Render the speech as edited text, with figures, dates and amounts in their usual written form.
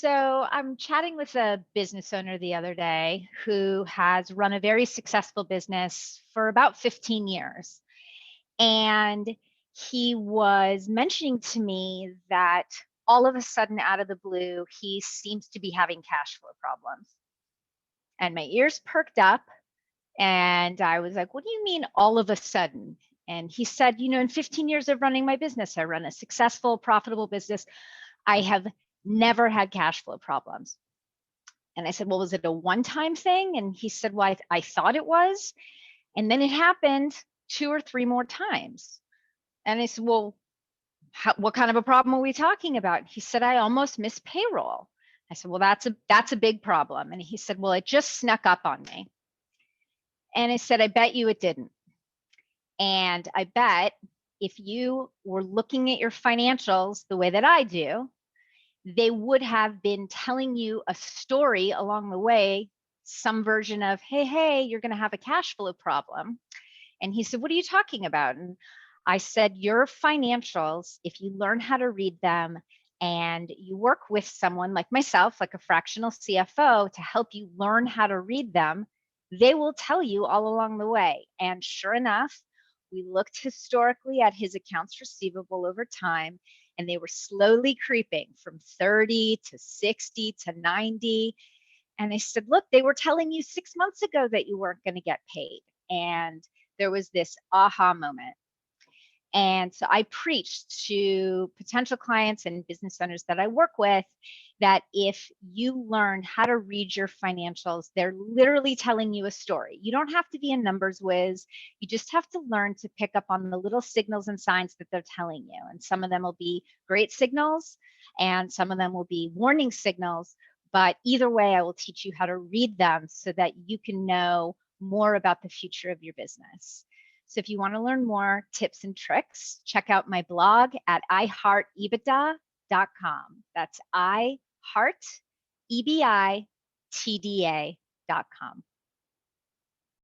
So I'm chatting with a business owner the other day who has run a very successful business for about 15 years. And he was mentioning to me that all of a sudden, out of the blue, he seems to be having cash flow problems. And my ears perked up. And I was like, what do you mean all of a sudden? And he said, in 15 years of running my business, I run a successful, profitable business. I have never had cash flow problems. And I said, well, was it a one-time thing? And he said, well, I thought it was. And then it happened 2 or 3 more times. And I said, well, what kind of a problem are we talking about? He said, I almost missed payroll. I said, well, that's a big problem. And he said, well, it just snuck up on me. And I said, I bet you it didn't. And I bet if you were looking at your financials the way that I do, they would have been telling you a story along the way, some version of, hey, you're going to have a cash flow problem. And he said, what are you talking about? And I said, your financials, if you learn how to read them and you work with someone like myself, like a fractional CFO, to help you learn how to read them, they will tell you all along the way. And sure enough, we looked historically at his accounts receivable over time, and they were slowly creeping from 30 to 60 to 90. And I said, look, they were telling you 6 months ago that you weren't going to get paid. And there was this aha moment. And so I preached to potential clients and business owners that I work with that if you learn how to read your financials, they're literally telling you a story. You don't have to be a numbers whiz. You just have to learn to pick up on the little signals and signs that they're telling you. And some of them will be great signals and some of them will be warning signals. But either way, I will teach you how to read them so that you can know more about the future of your business. So if you want to learn more tips and tricks, check out my blog at iheartebitda.com. That's iheartebitda.com.